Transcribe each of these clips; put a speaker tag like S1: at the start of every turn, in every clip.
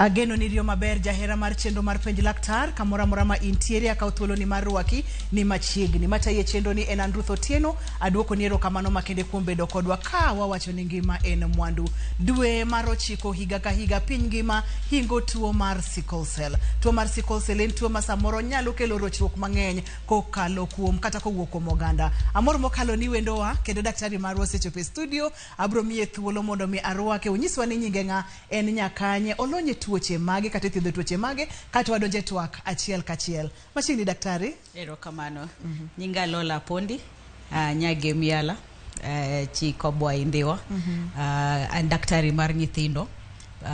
S1: Ageno ni rio maber jahera mar chendo mar penj laktar kamora mora ma intiere aka thuolo ni mar ruaki ni machiegni mataye chendo ni en Andrew Otieno aduoko ni erokamano makende kuom bedo kodwa ka wawacho ni ngima en mwandu. Dwe mar 9 higa ka higa piny ngima hingo tuo mar sickle cell. Tuo mar sickle cell en tuo ma samoro nyalo kelo rochruok mang'eny kokalo kuom kata kowuok kuom oganda. Amor mokalo ni wendowa kendo daktari marwa osechopo e studio abro miye thuolo mondo mi arwake onyiswa ni nyinge nga en nyakanye olonye tuoche mage kata thiedho tuoche mage kata wadonje twak achiel kachiel. Machini daktari?
S2: Erokamano. Nyinga Lola Pondi, nyage miala, chi kobwa indiwa, daktari mar nyithindo.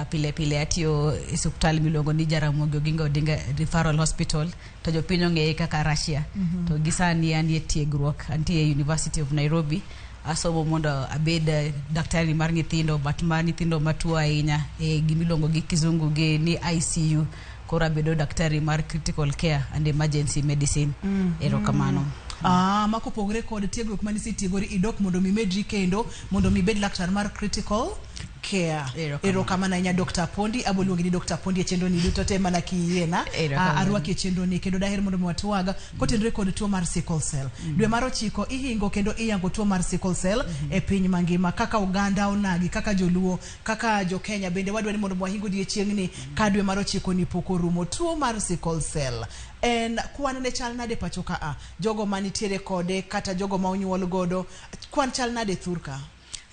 S2: Pile pile atiyo hospital miluongo ni Jaramogi Oginga Odinga Referral Hospital to jopiny ong'eye kaka Russia. To gisani anie tiegruok antie University of Nairobi. Asomo mondo abed daktari mar nyithindo but mar nyithindo matuo ahinya gimiluongo gi kizungu gi ni ICU. Koro abedo daktari mar critical care and emergency medicine. Erokamano.
S1: Makopogre kod tiegruok manisi tiegori idok mondo mi medri kendo mondo mi bed laktar mar critical care. Erokamano inya Dr. Pondi aboluongi ni Dr. Pondi e chendo ni duto te mana kiyena arwaki e chendo ni kendo daher mondo mwatwaga kotenre kod tuo mar sickle cell. Dwe mar 9 ihingo kendo iyango tuo mar sickle cell e piny mangima kaka Uganda onagi kaka joluo kaka jo Kenya bende wadwa ni mondo mwahingo odiechiengni ka dwe mar 9 ni poko rumo. Tuo mar sickle cell en kwan ne chal nade pacho ka jogo manitiere kode kata jogo ma onyuol godo kwan chal nade thurka?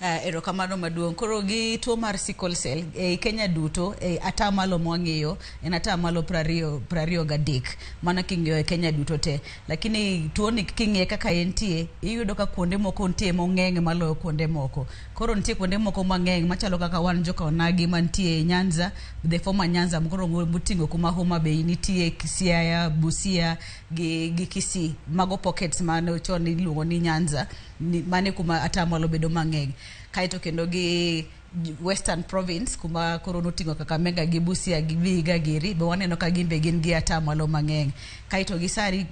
S2: Erokamano maduong'. Koro gi tuo mar sickle cell Kenya duto atamalo mwang'eyo en atamalo 23 mana king'eyo Kenya duto te, lakini tuo ni king'e kaka entie iyudo ka kuonde moko ntie mong'eng malo kuonde moko. Koro ntie kuonde moko mang'eng machalo kaka wan joka onagi mantie Nyanza, the former Nyanza mkoro mutingo kuma Homa Bay nitie Siaya, Busia gi Kisii, mago pockets mano chon iluongo ni Nyanza mane kuma atamalo bedo mang'eng. Kaito kendo gi Western Province kuma koro notingo Kakamega gi Busia gi Vihiga giri be waneno ka gimbe gin gi atamalo mang'eng. Kaito gi sari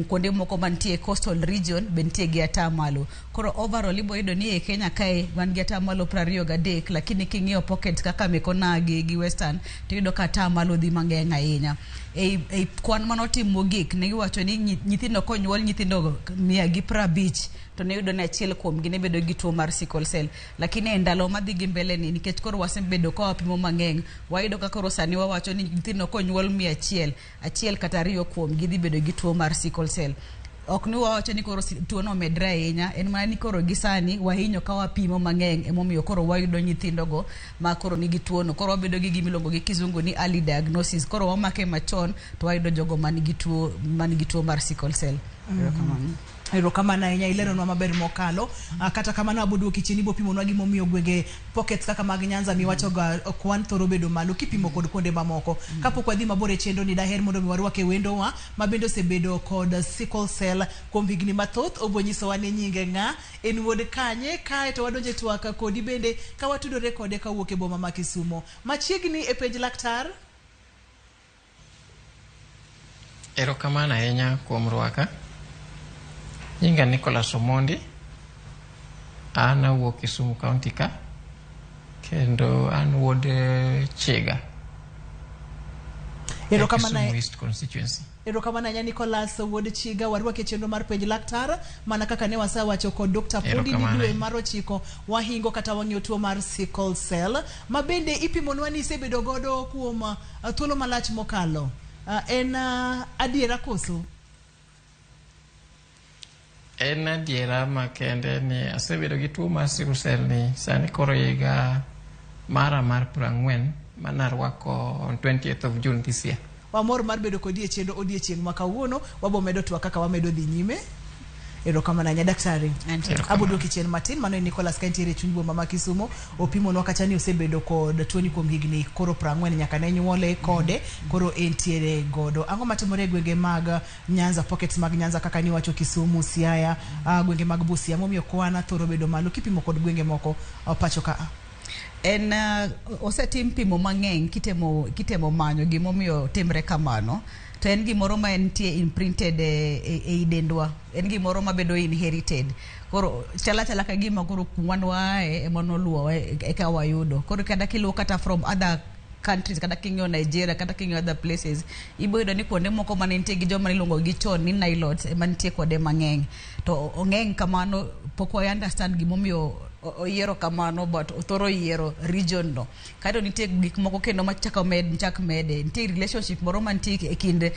S2: kuonde moko mantie coastal region bentie gi atamalo. Koro overall ibo yudo ni e Kenya kae wan gi atamalo 23 lakini king'iyo pockets kaka Mekonagi gi Western to yudo ka atamalo dhi mang'eng ahinya. Kwan manotim mogik ne giwacho ni nyithindo konyuol nyithindo 150 to ne yudo ni achiel kuom gi ne bedo gi tuo mar sickle cell, lakini ndalo madhi gi mbele ni nikech koro wasebedo ka wapimo mang'eng wayudo ka koro sani wawacho ni nyithindo konyuol 100 achiel kata 2 kuom gi dhi bedo gi tuo mar sickle cell. Ok ni wawacho ni koro tuo no medre ahinya, en mana ni koro gisani wahinyo ka wapimo mang'eng emomiyo koro wayudo nyithindo go ma koro nigi tuo no. Koro wabedo gi gimilongo gi kizungu ni early diagnosis, koro wamake machon to wayudo jogo manigi tuo mar sickle cell.
S1: Erokamano ahinya ileronwa maber mokalo kata kamano abudu kichini bo pimo nwa gi momiyo gwenge pockets kaka mag Nyanza miwacho ga kwan thoro bedo malo kipimo kod kuonde mamoko. Kapok wadhi mabor e chendo ni daher mondo warwake wendowa mabendo osebedo kod sickle cell kuom higni mathoth obonyiso wane nyinge nga en wuod kanye kae to wadonje twaka kodi bende ka watudore kode kawuok e boma ma Kisumo machiegni e penj laktar.
S3: Erokamano ahinya kuom rwaka. Nyinga Nicholas Omondi, an awuok Kisumu County ka, kendo an wuod Chega. Kisumu East Constituency.
S1: Erokamano ahinya Nicholas wuod Chiga warwake chendo mar penj laktar mana kaka ne wasawacho kod Dr. Pondi ni dwe mar 9 wahingo kata wang'eyo tuo mar sickle cell mabende ipimonwa ni isebedo godo kuom thuolo malach mokalo. En adiera koso?
S3: En adiera makende ni asebedo gi tuo mar sickle cell ni sani koro higa mar 40 manarwako on 20th of June this year.
S1: Wamor mar bedo kodi e chendo odiechieng' ma kawuono wabo medo twak kaka wamedo dhi nyime. Erokamano nya daktari. Abudu kichen matin mano Nicholas kantiere chuny boma ma Kisumo opimo no kacha ni osebedo kod tuoni kuom higni koro 40 nyaka ne nyuole kode koro entiere godo. Ang'o matimore gwenge mag Nyanza pockets mag Nyanza kaka ni wacho Kisumu, Siaya, gwenge mag Busia momiyo kwana thoro bedo malo kipimo kod gwenge moko pacho ka?
S2: En osetim pimo mang'eng kitemo manyo gimomiyo timre kamano. To en gimoro ma entie imprinted e dendwa, en gimoro ma bedo inherited. Koro chala ka gima koro kumanwa e monoluo e ka wayudo. Koro kada kiluo kata from other countries kata kinyo Nigeria kata kinyo other places ibo yudo ni kuonde moko mantie gi joma ilongo gi chon ni nilots mantie kode mang'eny to ong'eny kamano pok I understand gimomiyo oyiero kamano but othoro yiero region no kaito nitie gik moko kendo machaka mede nitie relationship moro mantie e kind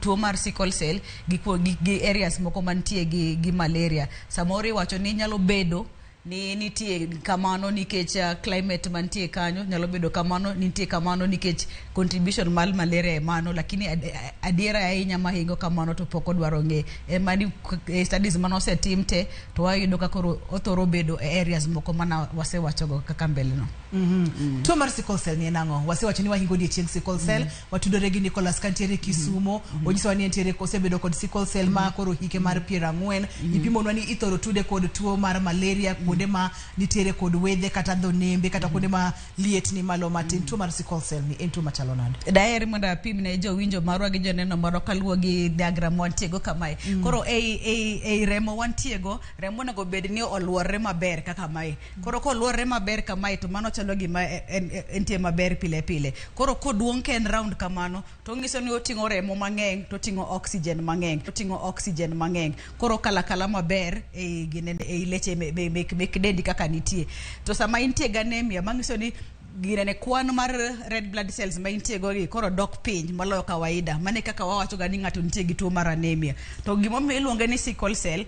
S2: tuo mar sickle cell gi areas moko mantie gi malaria samoro iwacho ni nyalo bedo ni nitie kamano nikech climate mantie kanyo nyalo bedo kamano nitie kamano nikech contribution mal malaria mano lakini adiera ahinya mahingo kamano to pok odwaro ng'e mani studies manose timte to wayudo ka koro othoro bedo e areas moko mana wasewachogo kaka mbele no.
S1: Tuo mar sickle cell ni enang'o? Wasewacho ni wahingo odiochieng' sickle cell watudore gi Nicholas kantiere Kisumo onyisowa ni entiere kosebedo kod sickle cell ma koro hike mar 40 ipimonwa ni ithoro tude kod tuo mar malaria kuonde ma nitiere kod wedhe kata dhonembe kata kuonde ma liet ni malo matin. Tuo mar sickle cell ni en tuo machalo nade?
S2: Daher mondo apim ne jowinjo marwa gi joneno moro kaluwo gi diagram wantiego kamae koro ei remo wantiego remo nego bed ni oluorre maber kaka mae koro koluorre maber kamae to mano chalo gima entie maber pile pile koro koduong' ken round kamano to ngiso ni oting'o remo mang'eny to oting'o oxygen mang'eny koro kala maber ei leche mek dendi kaka nitie to sama intie gi anemia mangiso ni ginene kwan mar red blood cells ma intie go gi koro dok piny maloyo kawaida mane kaka wawacho ga ni ng'ato nitie gi tuo mar anemia to gimomiyo iluonge ni sickle cell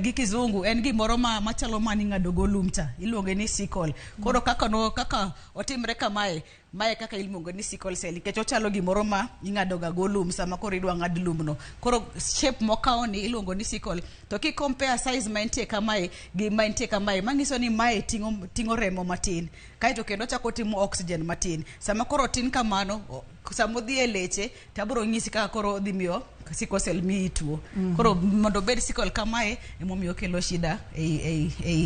S2: gi kizungu en gimoro machalo mani ng'ado go lumcha iluonge ni sickle koro kaka otimre kamae mae kaka iluongo ni sickle cell nikech ochalo gimoro ma ing'ado ga go lum sama koro idwa ng'ad lumno koro shape mokawo ni iluongo ni sickle to ki compare size ma intie kamae gi ma intie kamae mangiso ni mae ting'o remo matin kaito kendo chako timo oxygen matin sama koro tin kamano samo dhi e leche tabro nyisi kaka koro dhi miyo sickle cell mi tuo koro mondo bed sickle kamae emomiyo kelo shida ei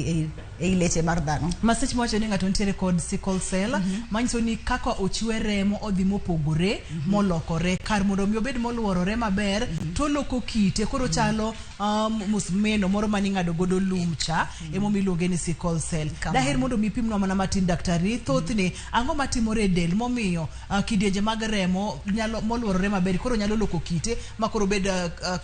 S2: leche mar dhano
S1: masech mowacho ni ng'ato nitiere kod sickle cell manyiso ni kaka ochwe remo odhi mopogore molokore kar mondo mi obed moluorore maber to loko kite koro chalo musmeno moro mani ng'ado godo lumcha emomiyo iluonge ni sickle cell daher mondo mi pimnwa mana matin daktari thothne ang'o matimore e del momiyo kidienje mag remo nyalo moluorore maber koro nyalo loko kite makoro bed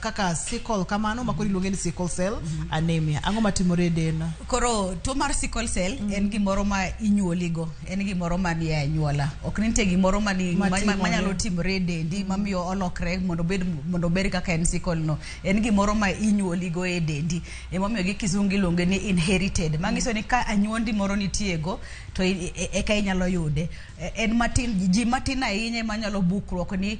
S1: kaka sickle kamano makoro iluonge ni sickle cell anemia ang'o matimore e del
S2: koro tuo mar sickle cell en gimoro ma inyuoligo en gimoro ma ni anyuola ok nitie gimoro manyalo timore e dendi mamiyo olokre mondo bed kaka en sickle no en gimoro ma inyuoligo e dendi emomiyo gi kizungu iluonge ni inherited mangiso ni ka anyuondi moro nitiego to eka inyalo yude en matin ji matin ahinya manyalo bukruok ni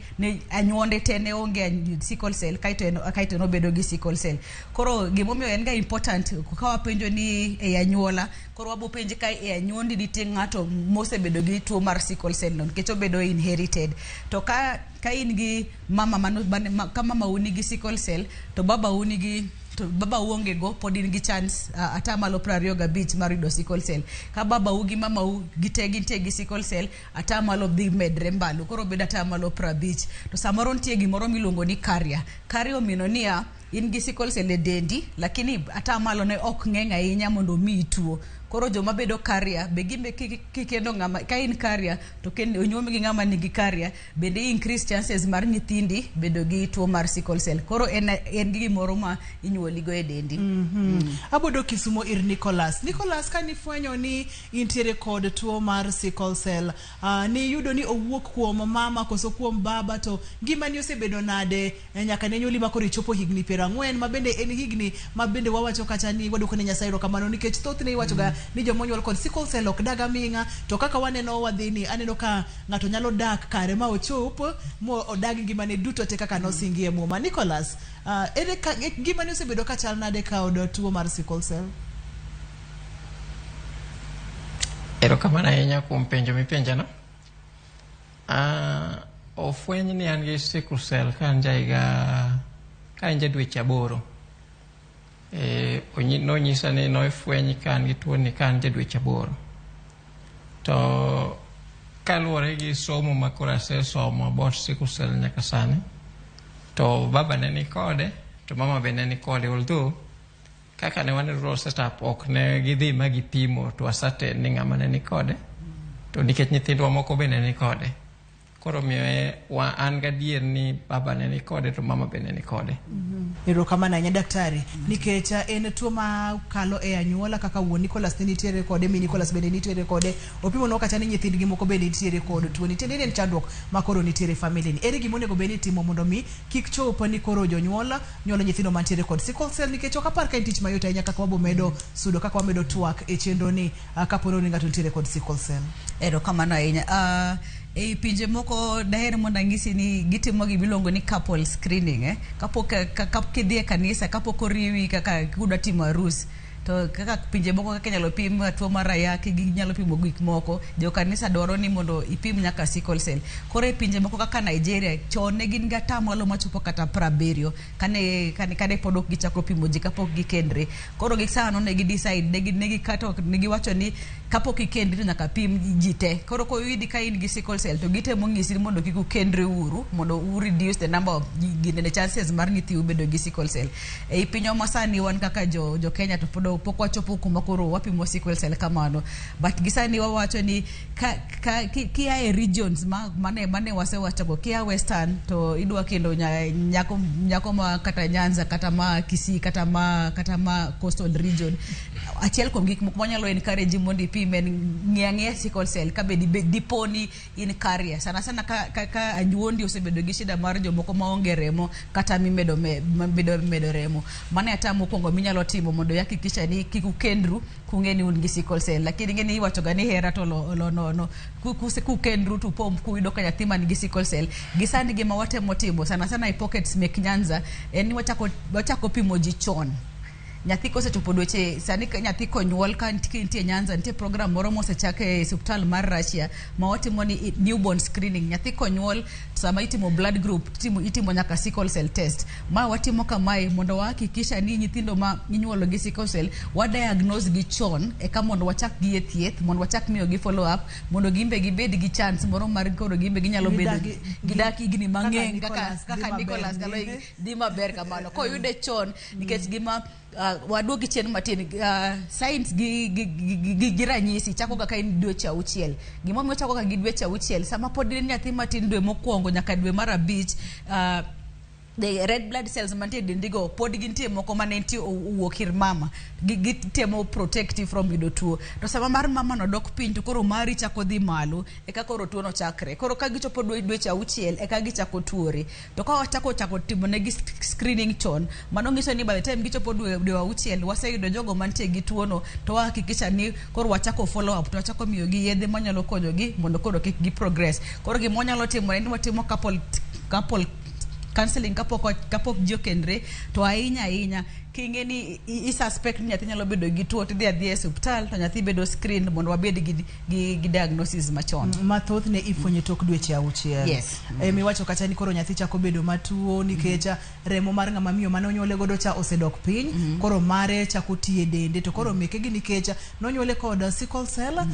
S2: anyuonde tene onge sickle cell kaito no bedo gi sickle cell koro gimomiyo en ga important ka wapenjo ni e anyuola koro wabo penje ka e anyuondi nitie ng'ato mosebedo gi tuo mar sickle cell no nikech obedo inherited to ka in gi mama kama uni gi sickle cell to baba uonge go pod in gi chance atamalo 25 mar yudo sickle cell ka baba u gi mama u gintie gi sickle cell atamalo dhi medre mbalo koro bedo atamalo 50 to samoro nitie gimoro miluongo ni carrier omino niya in gi sickle cell e dendi lakini atamalo ne ok ng'eny ahinya mondo mi tuo koro joma bedo carrier be gimbe kikendo ng'ama ka in carrier to kendo onyuomi gi ng'ama nigi carrier bende increase chances mar nyithindi bedo gi tuo mar sickle cell koro en gimoro ma inyuoligo e dendi
S1: abodo Kisumo ir Nicholas ka nifwenyo ni intiere kod tuo mar sickle cell ni yudo ni owuok kuom mama koso kuom baba to ngima ni osebedo nade nyaka ne nyuoli makoro ichopo higni 40 mabende en higni mabende wawacho kacha ni wadoko ne Nyasaye kamano nikech thothne iwacho ga ni jomonyuol kod sickle cell ok daga minga to kaka waneno wadhini aneno ka ng'ato nyalo dak kare ma ochop mo odagi ngimane duto te kaka nosingie muma Nicholas ngimane osebedo ka chal nade ka od tuo mar sickle cell
S3: erokamano ahinya kuom penjo mipenja no ofweny ni an gi sickle cell ka en ja dweche 8 nonyisa ni nofweny ka an gi tuo ni ka an ja dweche 8 to kaluwore gi somo ma koro asesomo about sickle cell nyaka sani to baba ne ni kode to mama be ne ni kode although kaka ne wan rural setup ok ne gidhi ma gipimo to asate ni ng'ama ne ni kode to nikech nyithindwa moko bende ni kode. Koro miyo wa an gadier ni baba ne ni kode to mama bende ni kode.
S1: Erokamano ahinya daktari. Nikech en tuo ma kalo e anyuola kaka wuon Nicholas ne nitiere kode, mi Nicholas bende nitiere kode. Opimo no kata ni nyithindgi moko bende nitiere kode tuo. Nitiere en chandruok ma koro nitiere family ni. Ere gima onego bed ni timo mondo mi kik chop ni koro jonyuola nyuolo nyithindo mantiere kod sickle cell, nikech ok apar ka en tich mayot ahinya kaka wabo medo sudo, kaka wamedo twak e chenro ni kapono ni ng'ato nitiere kod sickle cell.
S2: Erokamano ahinya. E pinje moko daher mondo ang'isi ni gitimo gimiluongo ni couple screening kapok kidhi e kanisa, kapok oriwi kaka kudwa timo arus. To kaka pinje moko kaka nyalo pim tuo mar ayaki, ginyalo pimo gik moko, jo kanisa dwaro ni mondo ipim nyaka sickle cell. Koro e pinje moko kaka Nigeria chon ne gin ga tamalo machopo kata 70 kane pod ok gichako pimo ji kapok gikendre. Koro gisano ne decide ne gikato ne giwacho ni kapok ikendri nyaka pim ji te. Koro ko yudi ka in gi sickle cell to gitemo ng'isi mondo kik ukendre uru, mondo u reduce the number of the chances mar nyithi ubedo gi sickle cell. E pinyo masani wan kaka jo Kenya to pod pok wachopo kuma koro wapimo sickle cell kamano, but gisani wawacho ni kia e regions mane wasewacho go, kia western to idwa kendo nyako ma kata Nyanza kata ma Kisii kata ma coastal region. Achiel kuom gik moko manyalo encourage mondo ipimen ng'e sickle cell ka diponi in carrier. Sana ka anyuondi osebedo gi shida mar jomoko maonge remo kata mimedo remo, mane ata mokwongo minyalo timo mondo yakikisha ni kikukendru kung'eni un gi sickle cell. Lakini ng'eni iwacho ga ni hera to lo nono kukendru to pom kuyudo ka nyathi man gi sickle cell. Gisani gima watemo timo sana e pockets mek Nyanza en ni wachako pimo ji chon. Nyathi kosechopo dweche sani nyathi konyuol ka nitie Nyanza, nitie program moro mosechake e hospital mar Russia ma watimo ni newborn screening. Nyathi konyuol sama itimo blood group itimo nyaka sickle cell test. Ma watimo kamae mondo wahakikisha ni nyithindo ma inyuolo gi sickle cell wadiagnose gi chon eka mondo wachak gi thieth, mondo wachak miyo gi follow up, mondo gimbe gibed gi chance moro mar koro gimbe ginyalo bedo gidaki higni mang'eny kaka Nicholas galo di maber kamano ko yude chon. Nikech gima waduogi chien matin, science gi ranyisi chako kaka in dweche 6. Gima omiyo chako kaka gi dweche 6 sama pod in nyathi matin dwe mokwongo nyaka dwe mar 5, the red blood cells mantie dindigo pod gintie moko mane nitie owuok ir mama, gitemo protective from yudo tuo. To sama mar mama no dok piny to koro mari chako dhi malo eka koro tuo no chakre. Koro ka gichopo dweche 6 eka gichako tuore. To ka wachako timo ne gi screening chon, mano ngiso ni by the time gichopo dwe 6 waseyudo jogo mantie gi tuo no, to wahakikisha ni koro wachako follow up, to wachako miyo gi yedhe manyalo konyo gi mondo koro kik gi progress. Koro gima wanyalo timo en watimo couple counseling kapok jokendre to ahinya king'eni i suspect ni nyathi nyalo bedo gi tuo, tidhi e hospital to nyathi bedo screen mondo wabed gi diagnosis machon.
S1: Mathoth ne ifwenye tok dweche 6.
S2: Yes.
S1: Miwacho kata ni koro nyathi chako bedo matuo nikech remo mar ng'ama miyo mane onyuole godo cha osedok piny, koro mare chako tiye dende, to koro meke gi nikech nonyuole kod sickle cell,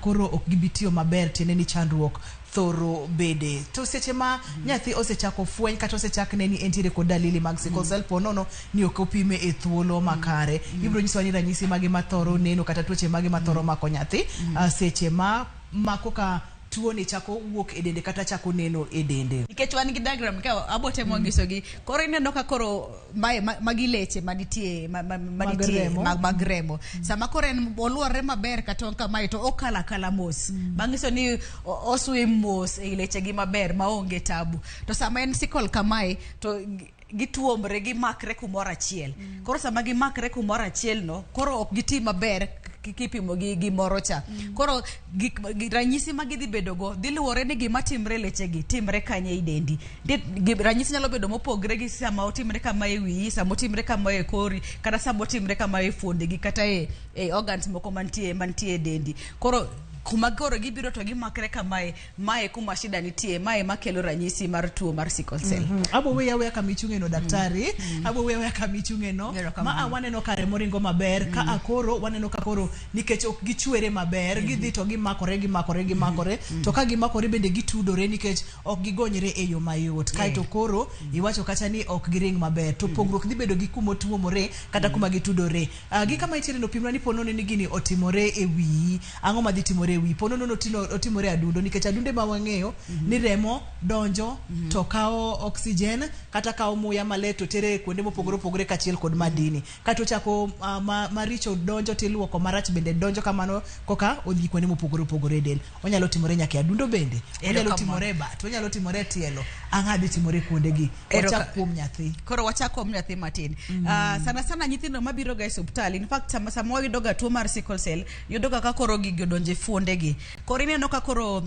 S1: koro ok gibitiyo maber, tiende ni chandruok thoro bede. To seche ma nyathi osechako fweny kata osechak ne ni entiere kod dalili mag sickle cell ponono ni ok opime e thuolo makare, ibiro nyiswa ni ranyisi mage mathoro neno kata tuoche mage mathoro mako nyathi seche ma mako ka tuo ni chako wuok e dende kata chako neno e dende.
S2: Nikech wan gi diagram ka abote mo ngisogi koro ineno ka koro magi leche manitie mag remo. Sama koro en oluore maber kata kama to okala mos, mangiso ni oswim mos e leche gi maber maonge tabu. To sama en sickle kamae to gituomre gi makre kumoro achiel. Koro sama gi makre kumoro achiel no, koro ok giti maber kipimo gi moro cha. Koro ranyisi ma gidhi bedo go dhi luwore ni gima timre leche gi timre kanye i dendi. Ranyisi nyalo bedo mopogre gi sama otimre kama e wiyi, sama otimre kama e kori, kata sama otimre kama e fuonde gi kata e organs moko mantie dendi. Koro kuma koro gibiro to gimakre kamae, mae kuma shida nitie, mae makelo ranyisi mar tuo mar sickle cell.
S1: Abo weya kamichunge no daktari, abo weya kamichunge no, ma waneno kare moringo maber, ka akoro waneno ka koro nikech ok gichwere maber, gidhi to gimakore, to ka gimakore bende gitudore nikech ok gigonyre e yo mayot. Kaito koro iwacho kata ni ok giring maber, to pogruok dhi bedo gi kuma tuomore kata kuma gitudore. Gi kama itiere no pimra ni ponono ni gini otimore e wiyi, ang'o ma dhi timore otimore wi pono no otimore adundo nikech adunde ma wang'eyo ni remo donjo to kao oxygen kata kao muya maleto tere kuonde mopogore kachiel kod madini kata chako maricho donjo tiluoko marach bende donjo kamano koka odhi kuonde mopogore del onyalo timore nyaka adundo bende onyalo timore bat onyalo timore tielo ang'adi timore kuonde gi wachak kuom nyathi
S2: koro wachak kuom nyathi matin sana nyithindo mabiro ga e hospital in fact sama wayudo ga tuo mar sickle cell yudo ga koro gigi donje fuonde gi koro ineno ka koro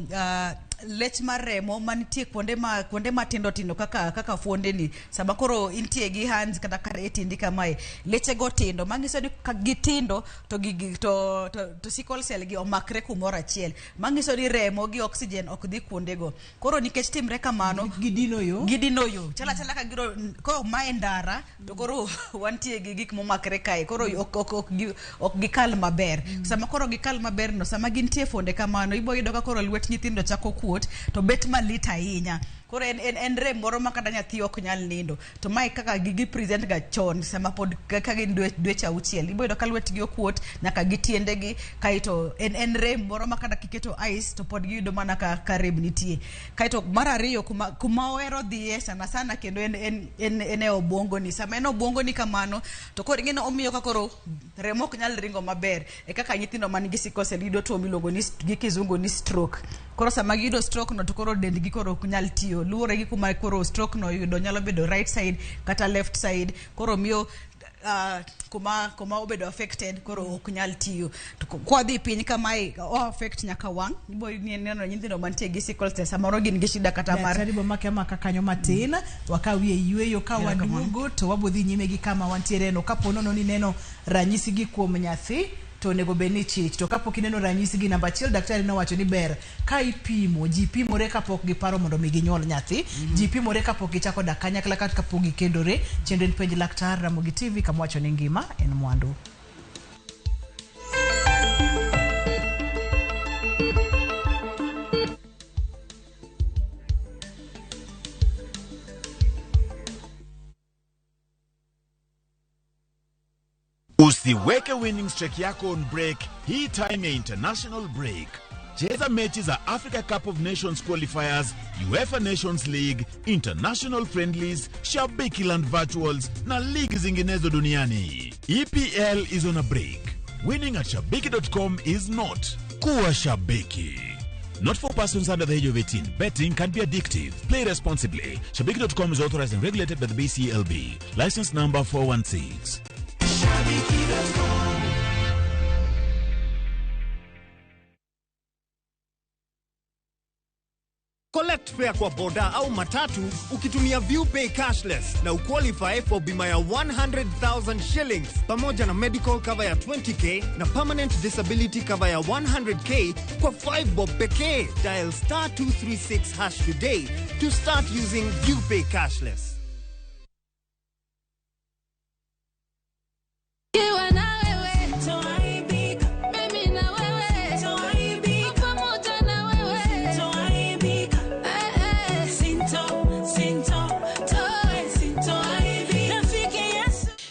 S2: lech mar remo manitie kuonde matindo kaka fuonde ni sama koro intie gi hands kata karetindi kamae leche go tindo mangiso ni ka gitindo to gigi to sickle cell gi omakre kumora achiel mangiso ni remo gi oxygen ok dhi kuonde go koro nikech timre kamano
S1: gidino yo
S2: chala ka giro koro mae ndara to koro wantie gi gik momakre kae koro ok gikal maber sama koro gikal maber no sama gintie fuonde kamano ibo yudo ka koro lwet nyithindo chako kuot to bet malit ahinya koro en rem moro ma kata nyathi ok nyal nindo to mai kaka gigi present ga chon sama pod kaka gin dweche auchiel ibo yudo ka lwetgi okuot nyaka gitiende gi kaito en rem moro ma kata kiketo ice to pod giyudo mana ka rem nitie kaito mar ariyo kuma ohero dhiye sana kendo en obwongo ni sama en obwongo ni kamano to koro ing'eno omiyo ka koro remo ok nyal ringo maber e kaka nyithindo man gi sickle cell yudo tuo miluongo ni gi kizungu ni stroke koro sama giyudo stroke no to koro dendgi koro ok nyal tiyo luwore gi kuma koro stroke no yudo nyalo bedo right side kata left side koro miyo kuma obedo affected koro ok nyal tiyo to kwa dhi piny kamae o affect nyaka wang' ibo neno nyithindo mantie gi sickle cell samoro gin gi shida kata mar
S1: taribo maka kanyo matin wakawie yueyo ka waduogo to wabodhi nyime gi kama wantiere no kapono no ni neno ranyisi gi kuom nyathi to nego beni chich to kapok ineno ranyisi gi namba 1 daktari nowacho ni ber ka ipimo ji pimore kapok giparo mondo mi ginyuol nyathi ji pimore kapok gichako dak kanyakla kata kapok gikendore chenro en penj laktar Ramogi TV kamwacho ni ngima en mwandu.
S4: Usiweke winning streak yako on break. Hii time ya international break. Cheza mechi za Africa Cup of Nations qualifiers, UEFA Nations League, international friendlies, Shabiki Land virtuals na ligi zinginezo duniani. EPL is on a break. Winning at shabiki.com is not. Kuwa Shabiki. Not for persons under the age of 18. Betting can be addictive. Play responsibly. Shabiki.com is authorized and regulated by the BCLB. License number 416.
S5: Collect fare kwa boda au matatu ukitumia ViewPay cashless na uqualify for bima ya 100,000 shillings pamoja na medical cover ya 20k na permanent disability cover ya 100k kwa 5 bob pekee. Dial *236# today to start using ViewPay cashless.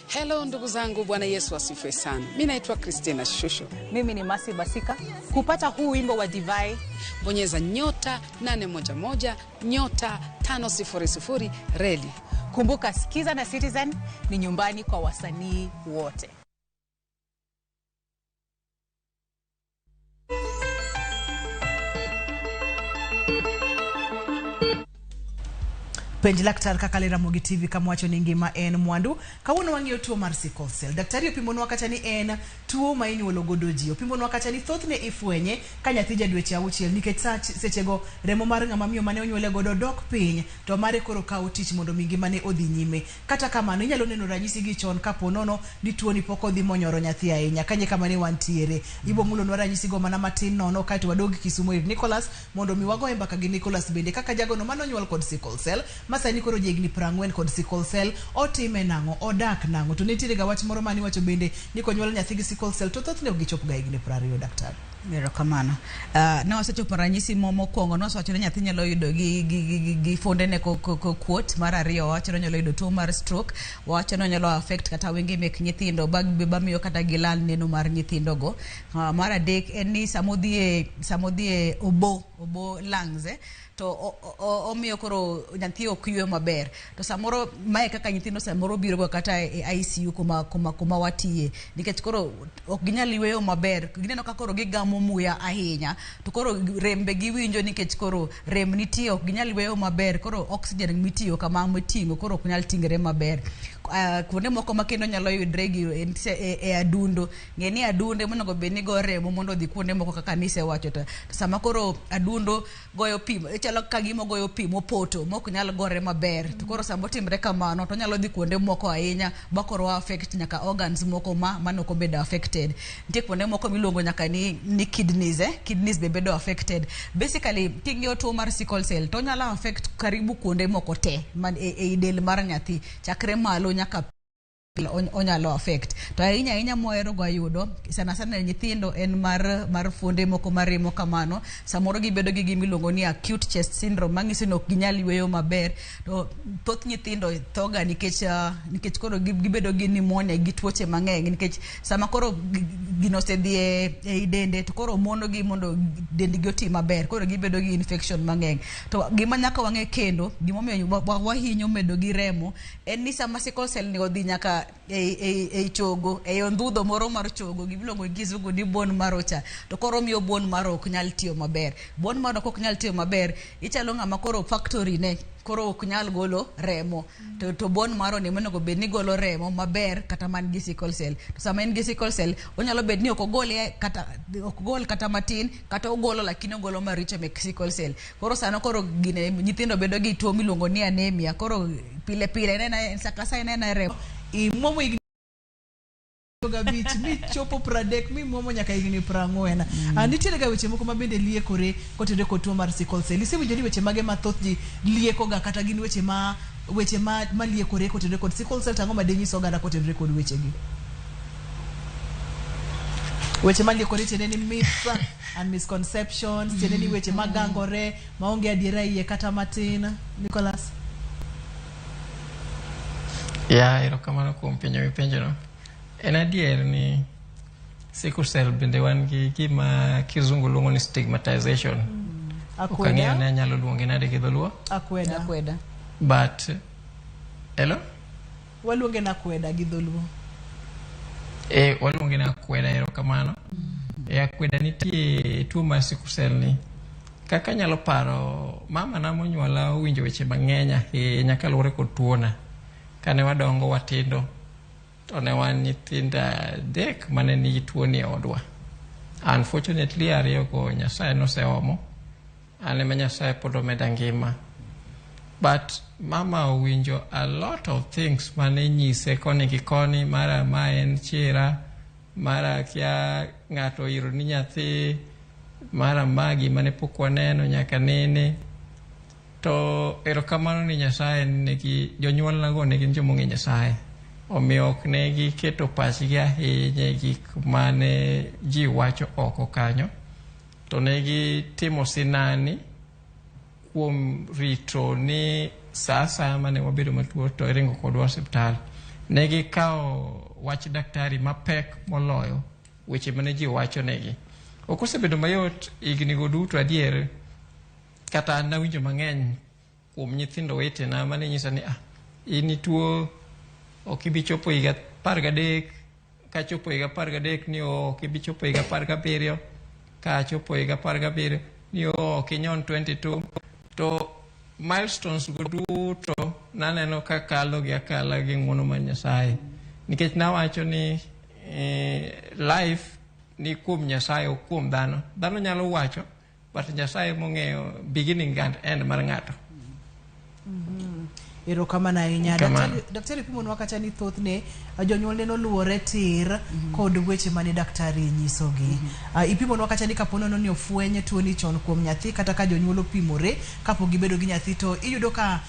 S6: Hello ndugu zangu, Bwana Yesu asifiwe sana. Mimi naitwa Christina Shusho.
S7: Mimi ni Masi Basika. Kupata huu wimbo wa Divai,
S6: bonyeza *811 *500 reli.
S7: Kumbuka Skiza na Citizen ni nyumbani kwa wasanii wote.
S1: Penj laktar kakale Ramogi TV kamwacho ni ngima en mwandu. Kawuono wang'iyo tuo mar sickle cell. Daktari opimonwa kacha ni en tuo ma inyuolo godo ji. Opimonwa kacha ni thothne ifwenye ka nyathi jadweche 6 nikech sechego remo mar ng'ama miyo mane onyuole godo dok piny to mare koro kawo tich mondo mi ngimane odhi nyime. Kata kamano inyalo neno ranyisi gi chon kapo nono ni tuo ni pok odhi monyoro nyathi ahinya kanye kama ne wantiere. Ibo mulonwa ranyisi go mana matin nono kaito wadogi Kisumu ir Nicholas mondo mi wago mbaka gi Nicholas bende kaka jago no mano nyuol kod sickle cell. Masani koro jegni 40 kod sickle cell otime nango odak nango to nitiere ga wach moro mani wacho bende ni konyuol nyathi gi sickle cell to thothne ok gichop ga higni 20 daktari.
S2: Erokamano. Ne wasechopo ranyisi mokwongo ne wasewacho ni nyathi nyalo yudo gi fuondene kuot. Mar ariyo wawacho ni nyalo yudo tuo mar stroke. Wawacho ni nyalo affect kata wenge mek nyithindo bamiyo kata gilal neno mar nyithindogo. Mar adek en ni samodhie obo lungs to omiyo koro nyathi ok ywe maber. To samoro mae kaka nyithindo samoro biro go kata e ICU kuma watiye nikech koro ok ginyal yweyo maber. Gineno ka koro gigamo muya ahinya to koro rembe giwinjo nikech koro rem nitie ok ginyal yweyo maber. Koro oxygen mitiyo kama moting'o koro ok nyal tingre maber. Kuonde moko makendo nyalo yudre e adundo. Ng'eni adunde monego bed ni go remo mondo dhi kuonde moko kaka nisewacho to sama koro adundo goyo pimo chalo ka gimo goyo pimo poto mok nyal gore maber. To koro sama timre kamano to nyalo dhi kuonde moko ahinya bakoro affect nyaka organs moko manoko bedo affected. Nitie kuonde moko miluongo nyaka ni kidneys be bedo affected. Basically ting'o tuo mar sickle cell to nyalo affect karibu kuonde moko te e del mar nyathi chakre malo nyaka onyalo affect. To ahinya mohero go yudo sana nyithindo en mar fuonde moko maremo kamano. Samoro gibedo gi gimiluongo ni acute chest syndrome mang'isi ni ok ginyal yweyo maber. To thoth nyithindo thoga nikech koro gibedo gi pneumonia gi tuoche mang'eny nikech sama koro gino osedhi e dende to koro monogi mondo dendgi oti maber. Koro gibedo gi infection mang'eny. To gima nyaka wang'e kendo gimomiyo wahinyo medo gi remo en ni sama sickle cell ni odhi nyaka e chogo e ondhudho moro mar chogo gimiluongo gi kizungu ni bone marrow cha to koro miyo bone marrow ok nyal tiyo maber. Bone marrow ok nyal tiyo maber ichalo ng'ama koro factory ne koro ok nyal golo remo to bone marrow ni monego bed ni golo remo maber kata man gi sickle cell. To sama en gi sickle cell onyalo bed ni ok ogol kata matin kata ogolo lakini ogolo maricho mek sickle cell. Koro sano koro nyithindo bedo gi tuo miluongo ni anemia. Koro pile nena sakasa nena remo
S1: momo igni gabich mi chopo pradek mi momo nyaka igni 40. Nitiere ga weche moko mabende liekore kotede ko tuo mar sickle cell. Isewinjo ni weche mage mathoth ji lieko ga kata gin weche ma liekore kotede kod sickle cell tango madenyiso oganda kotede kod weche gi. Weche ma liekore tiende ni myths and misconceptions, tiende ni weche magangore maonge adiera iye kata matin. Nicholas.
S3: Erokamano kuom penjo no. En adier ni sickle cell bende wan gi gima kizungu luongo ni stigmatization. Okang'eyo ne nyalo luonge nade gi dholuo?
S1: Akweda.
S3: But hello?
S1: Waluonge na akweda gi dholuo.
S3: Waluonge na akweda. Erokamano. Akweda nitie tuo mar sickle cell ni. Kaka nyalo paro mama na monyuola winjo weche mang'eny ahinya kaluwore kod tuona. Kane wadongo watindo to ne wan nyithinda dek mane nigi tuo ni odwa. Unfortunately ariyo go Nyasaye noseomo. Ane ma Nyasaye pod omeda ngima. But mama owinjo a lot of things mane nyise koni gi koni. Mara ma en chira, mara kia ng'ato iro ni nyathi, mara magi mane pok waneno nyaka nene. To erokamano ni Nyasaye negi jonyuol nago negi jomong'e Nyasaye. Omiyo ok negi keto pachgi ahinya gik mane ji wacho oko kanyo. To negi timo sinani kuom rito ni sasa mane wabedo matuo to iringo kodwa osiptal. Negi kao wach daktari mapek moloyo weche mane ji wacho negi. Okosebedo mayot igni go duto adier. Kata nawinjo mang'eny kuom nyithindo wetena mane nyisa ni ini tuo ok ibi chopo higa 13 ka chopo higa 13 ni ok ibi chopo higa 17 ka chopo higa 17 ni ok inyon 22 to milestones go duto naneno ka kalo gi akala gi ng'wono mar Nyasaye nikech nawacho ni life ni kuom Nyasaye o kuom dhano nyalo wacho but Nyasaye mong'eyo beginning and end mar ng'ato.
S1: Erokamano ahinya. Daktari pimo nwa kacha ni thoth ne jonyuol ne noluore tir kod weche mane daktari nyisogi. Ipimo nwa kacha ni kapono ni ofwenye tuo ni chon kuom nyathi kata ka jonyuol opimore kapo gibedo gi nyathi to iyudo ka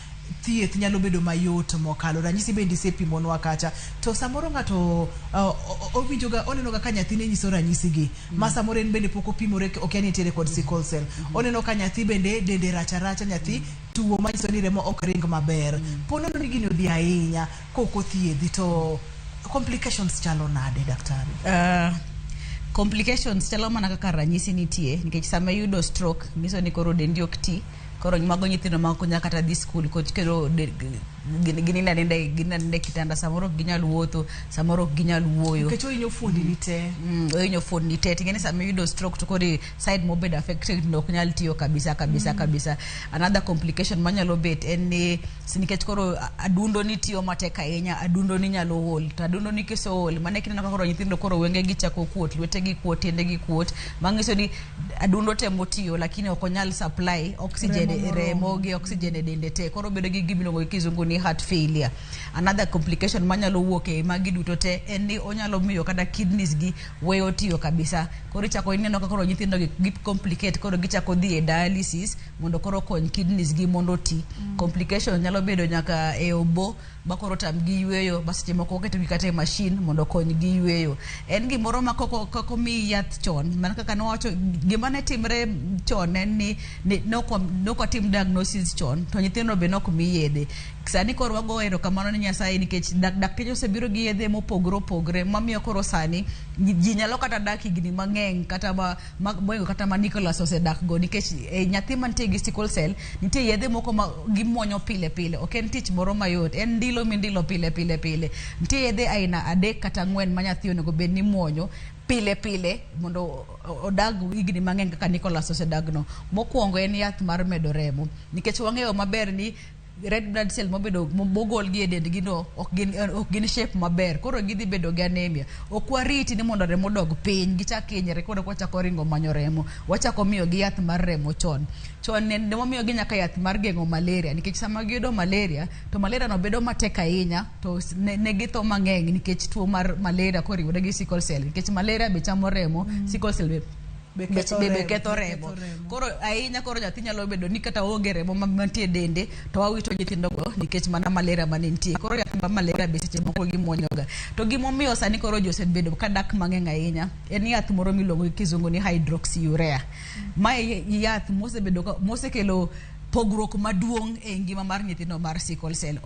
S1: thieth nyalo bedo mayot mokalo ranyisi bende sepimonwa kacha to samoro ng'ato owinjoga oneno ka nyathine nyiso ranyisi gi ma samoro en bende pok opimore ok yani tiere kod sickle cell oneno ka nyathi bende dende racha nyathi tuo manyiso ni remo ok ring maber ponono ni gini odhi ahinya kok othiedhi to complications chalo nade daktari?
S2: Complications chalo mana kaka ranyisi nitie nikech sama yudo stroke miso ni koro dendi ok ti koro mago nyithindo ma konya kata dhi school coach kero gini nende kitanda samoro ginyal wuotho samoro ginyal wuoyo
S1: kecho inyo fundi ni te
S2: inyo fundi ni te tingene sama yudo stroke to kori side mobile affected no kunyal tiyo kabisa another complication manyalo bet en ni sinikech koro adundo ni tiyo mateka ahinya adundo ni nyalo hol to adundo ni kiso hol mane kineno ka koro nyithindo koro wenge gi chako kuot lwete gi kuot tiende gi kuot mangiso ni adundo temo tiyo lakini ok onyal supply oxygen remo gi oxygen e dende te koro bedo gi gimilongo gi kizungu ni heart failure. Another complication manyalo wuok e magi duto te en ni onyalo miyo kada kidneys gi weyo tiyo kabisa koro chako ineno ka koro nyithindo gi complicate koro gichako dhi e dialysis mondo koro kony kidneys gi mondo ti complication nyalo bedo nyaka e obo bakoro tam gi yweyo bas moko keto gi kata e machine mondo kony gi yweyo en gimoro ma koko mi yath chon man kaka nowacho gima ne timre chon en ni noko tim diagnosis chon to nyithindo be nok mi yedhe sani koro wago erokamano ni Nyasaye nikech dakteche osebiro gi yedhe mopogore mamiyo koro sani ji nyalo kata dak higni mang'eny kata moingo kata ma Nicholas osedak go nikech nyathi mantie gi sickle cell nitie yedhe moko ma gimuonyo pile ok en tich moro mayot en ndilo mindilo pile nitie yedhe aina 3 kata 4 ma nyathi onego bed ni muonyo pile mondo odag higni mang'eny kaka Nicholas osedagno. Mokwongo en yath mar medo remo nikech wang'eyo maber ni red blood cell mobedo mogol gi e dendgi no ok gin shape maber koro gidhi bedo gi anemia ok wariti ni mondo remo dog piny gichak hinyre koro wachako ringo manyo remo wachako miyo gi yath mar remo chon ne wamiyo gi nyaka yath mar geng'o malaria nikech sama giyudo malaria to malaria no bedo matek ahinya to ne githo mang'eny nikech tuo mar malaria koriwore gi sickle cell nikech malaria be chamo remo sickle cell be ketho remo koro ahinya koro nyathi nyalo bedo ni kata onge remo mantie dende to wawito nyithindo go nikech mana malaria manentie koro yath mar malaria be seche moko gimuonyoga to gimomiyo sani koro Joseph bedo kadak mang'eny ahinya en yath moro miluongo gi kizungu ni hydroxyurea ma yath mosekelo pogruok maduong' e ngima mar nyithindo mar sickle cell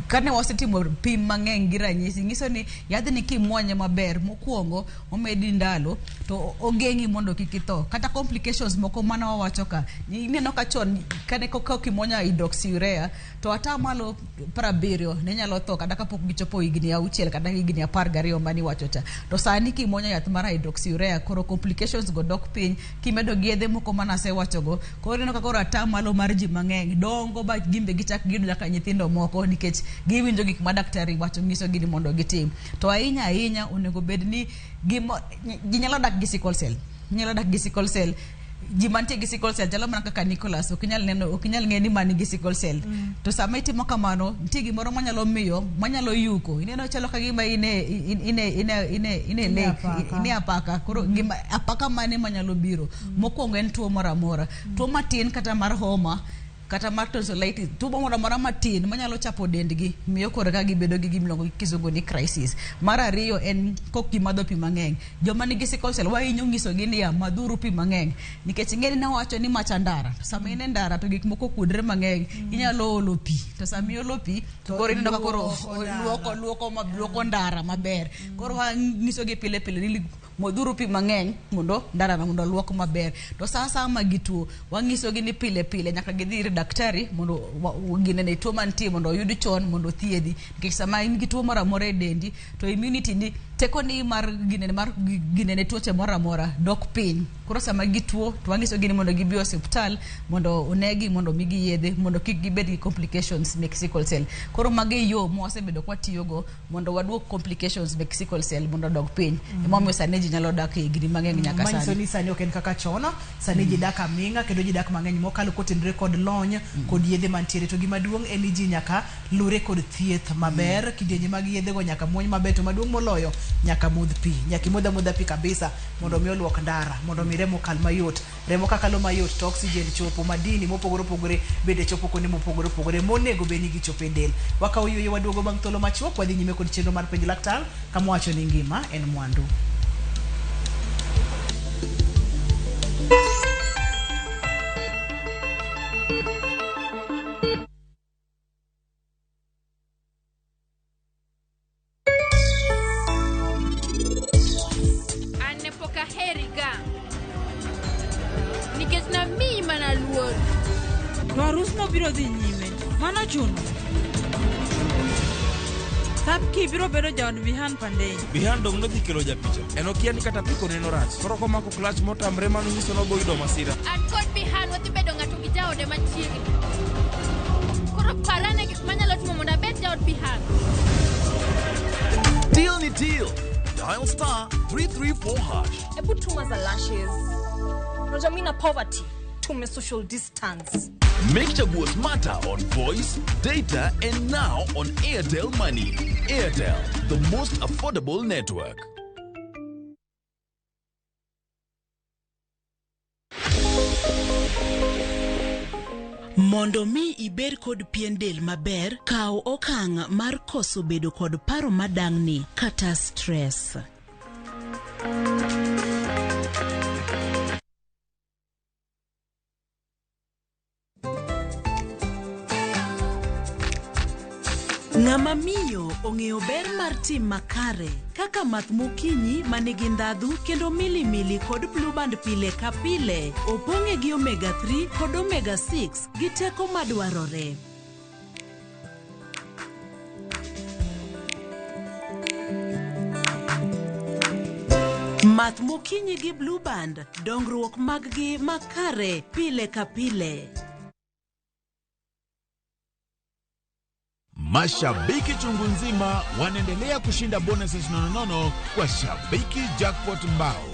S2: kane wasetimo pim mang'eny gi ranyisi nyiso ni yadhni kimuonye maber mokwongo omedi ndalo to ogeng'i mondo kik itho kata complications moko mana wawacho ka ineno ka chon kane kimuonya hydroxyurea to atamalo 70 ne nyalo tho kata kapok gichopo higni 6 kata higni 12 mani wacho cha to sani kimuonya yath mar hydroxyurea koro complications go dok piny kimedo gi yedhe moko mana asewacho go koro ineno ka koro atamalo mar ji mang'eny dongo ba gimbe gichak gido nyaka nyithindo moko nikech giwinjo gik ma daktari wacho nyiso gini mondo gitim to ahinya onego bed ni ginyalo dak gi sickle cell ji mantie gi sickle cell jalo mana kaka Nicholas okinyal ng'e ni mani gi sickle cell to sama itimo kamano nitie gimoro manyalo yuko ineno chalo ka gima ine apaka koro gima apaka mane manyalo biro mokwongo en tuo moro amora tuo matin kata mar homa kata mar tonsillitis tuo moro amora matin manyalo chapo dendgi miyo koro ka gibedo gi gimlongo gi kizungu ni crisis. Mar ariyo en kok gimadho pi mang'eny joma nigi sickle cell wahinyo nyiso gi ni madhuru pi mang'eny nikech ing'eni ne wacho ni macha ndara sama in e ndara to gik moko kudre mang'eny inyalo olo pi to sama iolo pi to koro ineno ka koro luoko ndara maber koro wanyiso gi pile ni modhuru pi mang'eny mondo ndara mondo luok maber to sama gituo wanyiso gi ni pile nyaka gidhi daktari mondo ginene tuo mantie mondo oyud chon mondo thiedhi nikech sama in gi tuo moro amora e dendi to immunity ni teko ni mar ginene tuoche moro amora dok piny koro sama gituo to wanyiso gi ni mondo gibi hospital mondo onegi mondo migi yedhe mondo kik gibed gi complications mek sickle cell koro magi yo mwasebedo kwa tiyogo mondo waduok complications mek sickle cell mondo dog piny emomiyo sani ji nyalo dak e gini mang'eny nyaka sani
S1: manyiso ni sani ok en kaka chono sani ji dak aming'a kendo ji dak mang'eny mokalo kotenore kod lony kod yedhe mantiere to gima duong' en ni ji nyaka lure kod thieth maber kidienje mag yedhe go nyaka muony maber to maduong' moloyo nyaka mudh pi, nyaki mudha pi kabisa mondo mi oluok ndara, mondo mi remo kal mayot. Remo kakalo mayot to oxygen chopo, madini mopogore opogore bende chopo kuonde mopogore opogore monego beni gi chopo e del. Wakawo yweyo waduogo bang' thuolo machuok wadhi nyime kod chenro mar penj laktar kama wacho ni ngima en mwandu.
S8: Biro dhi nyime mano chuno Tapki biro bedo jaon Bihan Pandey.
S9: Bihan dong nodhi kelo japicha. Enokia ni kata piko neno rach. Koro komako clutch motamre mano nyiso no boyudo masira.
S10: An kod Bihan wadhi bedo ng'ato gi jaode machiegni. Koro parane gik manyalo timo mondo abed jaod Bihan.
S11: Deal ni deal. Dial *334#.
S12: Ebu tuma za lashes. Rojamina poverty. Tume social distance.
S11: Make chaguo smarter on voice, data, and now on Airtel Money. Airtel, the most affordable network.
S13: Mondo mi ibed kod pien del maber, kaw okang' mar koso bedo kod paro madang'ni kata stress. Ng'ama miyo ong'eyo ber mar tim makare kaka math mokinyi manigi ndhadhu kendo milimili kod blue band pile ka pile opong'e gi omega 3 kod omega 6 gi teko madwarore. Math mokinyi gi blue band, dongruok mag-gi makare pile ka pile.
S4: Mashabiki chungu nzima wanaendelea kushinda bonuses nonono kwa Shabiki Jackpot Mbao.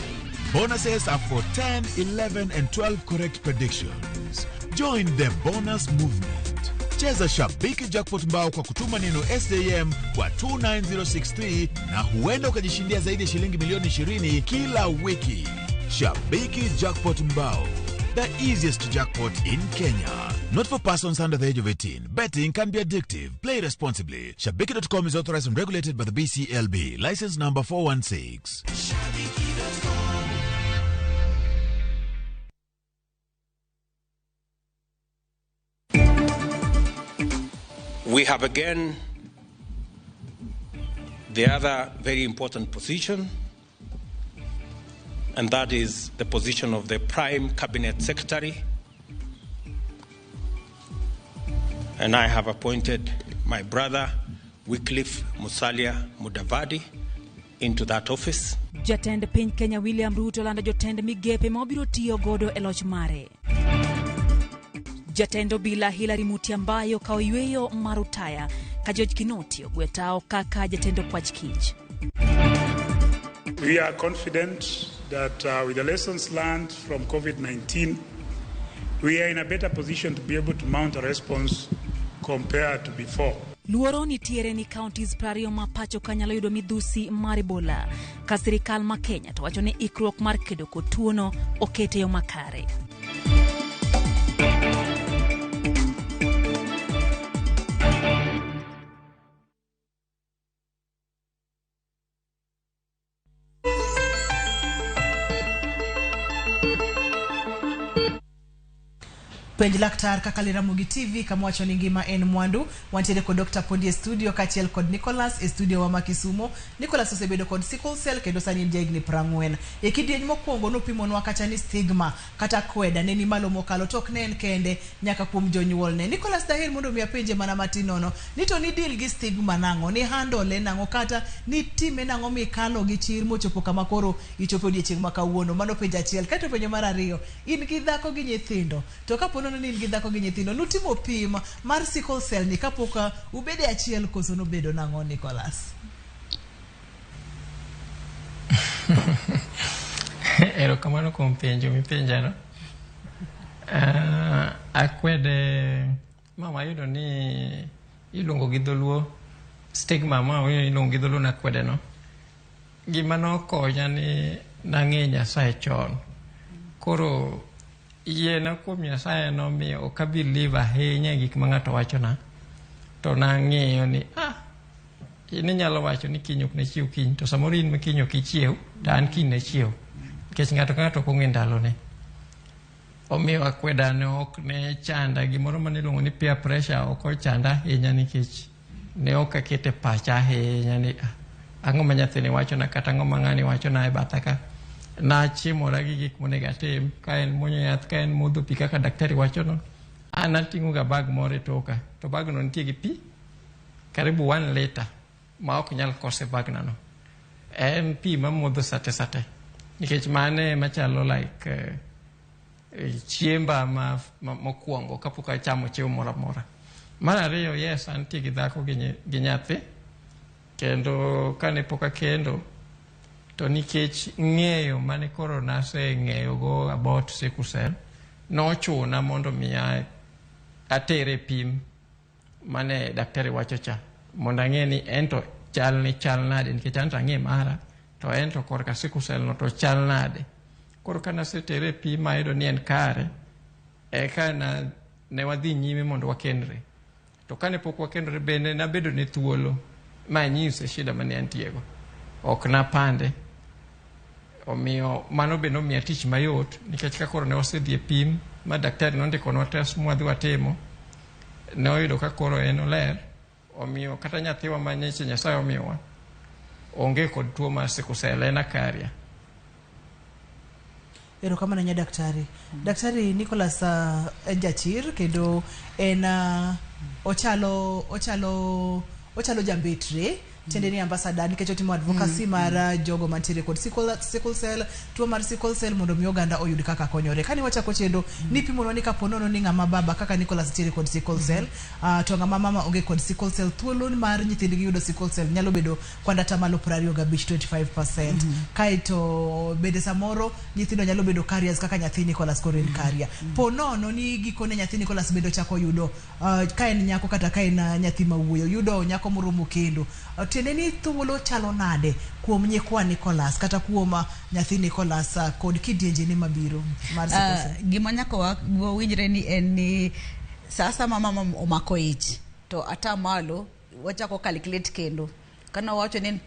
S4: Bonuses are for 10, 11 and 12 correct predictions. Join the bonus movement. Cheza Shabiki Jackpot Mbao kwa kutuma neno SJM kwa 29063 na huenda ukajishindia zaidi ya shilingi milioni 20 kila wiki. Shabiki Jackpot Mbao, the easiest jackpot in Kenya. Not for persons under the age of 18. Betting can be addictive. Play responsibly. Shabiki.com is authorized and regulated by the BCLB. License number 416.
S14: We have again the other very important position, and that is the position of the Prime Cabinet Secretary. And I have appointed my brother, Wycliffe Musalia Mudavadi, into that office.
S15: Jatend piny Kenya William Ruto lando jotend migepe ma obiro tiyo godo e loch mare. Jatendo bila Hilary Mutyambayo kao yweyo marutaya ka George Kinoti ogwetao kaka jatendo kwach kich.
S16: We are confident that with the lessons learned from COVID-19, we are in a better position to be able to mount a response compared to before.
S15: Luoro nitiere ni counties prario ma pacho kanyalo yudo midhusi mar Ebola. Ka sirikal ma Kenya to wacho ni ikruok mar kedo kod tuono okete yo makare.
S1: Penj laktar kaka RAMOGI TV kama wacho ni ngima en mwandu. Wantiere kod Dr. Pondi e studio kachiel kod Nicholas e studio wa Makisumo. Nicholas osebedo kod sickle cell kendo sani jahigni 40. E kidieny mokwongo nopimonwa kata ni stigma kata kweda ne ni malo mokalo tok ne en kende nyaka kuom jonyuol ne. Nicholas daher mondo mi apenje mana matin nono ni to ni deal gi stigma nango, ni handle nango kata ni time nango mi kalo gi chir mochopo kama koro ichopo odiechieng' ma kawuono. Mano penj achiel. Kato penjo mar ariyo, in gi dhako gi nyithindo to kapo nono ni in gi dhako gi nyithindo nutimo pim mar sickle cell ni kapoka ubede achiel koso nobedo nango Nicholas?
S3: Ero kamano kuom penjo mipenjano. Akwede mama yudo ni iluongo gi dholuo stigma ma iluongo gi dholuo na kwede no. gima nokonya ni nang'e Nyasaye chon. Koro yiena kuom Nyasaye nomiyo ok abi believe ahinya e gik ma ng'ato wachona. To nang'eyo ni in inyalo wacho ni kiny ok ne chiew kiny, to samoro in ma kiny ok ichiew, to an kiny ne chiew. Nikech ng'ato ka ng'ato ok ong'e ndalone. Omiyo akwedane ok ne chanda, gimoro mane iluongo ni peer pressure ok ochanda ahinya nikech ne ok akete pacha ahinya ni ang'o ma nyathini wachona kata ang'o ma ng'ani wachona e batha ka. Nachimora gi gik monego atim, ka en muonyo yath, ka en modho pi kaka daktari wachono. An ating'o ga bag moro e toka, to bag no nitie gi pi karibu 1 liter ma ok nyal kose bag nano. En pi ma modho sate sate. Nikech mane machalo like chiemba mokwongo kapok achamo chiemo moro amora. Mar ariyo, yes, antie gi dhako gi nyathi, kendo kane pok akendo, to nikech ng'eyo mane koro naseng'eyo go about sickle cell, nochuna mondo miya atere pim mane daktari wacho cha, mondo ang'e ni ento chal nade, nikech anto ang'e mara, to ento korka sickle cell no to chal nade. Koro ka nasetere pim mayudo ni en kare, eka ne wadhi nyime mondo wakendre. To kane pok wakendre bende nabedo ne thuolo ma nyise shida mane antiego. Ok napande. Omiyo mano bende omiya tich mayot, nikech ka koro ne wasedhi e pim ma daktari nondikonwa test mwadhi watimo, ne oyudo ka koro en oler. Omiyo kata nyathiwa ma nyiche Nyasaye omiyowa onge kod tuo mar sickle cell, en akaria.
S1: Ero kama nanya daktari. Daktari Nicholas Njachir kendo en ochalo jambetre tende ni ambassador nikech otimo advocacy mar jogo mantiere kod sickle cell, tuo mar sickle cell mondo mi oganda oyud kaka konyore. Kani wachako chendo ni pimo ni kaponono ni ng'ama baba kaka Nicholas tiere kod sickle cell, to ng'ama mama onge kod sickle cell, thuolo mar nyithindgi yudo sickle cell nyalo bedo kwanda tamalo 25%. Kaito bede samoro nyithindo nyalo bedo carriers kaka nyathi Nicholas koro en carrier. Ponono ni gikone nyathi Nicholas bedo chako yudo ka en nyako kata ka en nyathi mawuoyo yudo nyako moromo kendo. Tende ni thuolo chalo nade kuom nyekwa Nicholas kata kuom nyathi Nicholas kod kidienje ni mabiro mar sickle cell?
S2: Gima nyako winjre ni en ni sasa mama omako ich to ata malo wachako calculate kendo kana wacho ni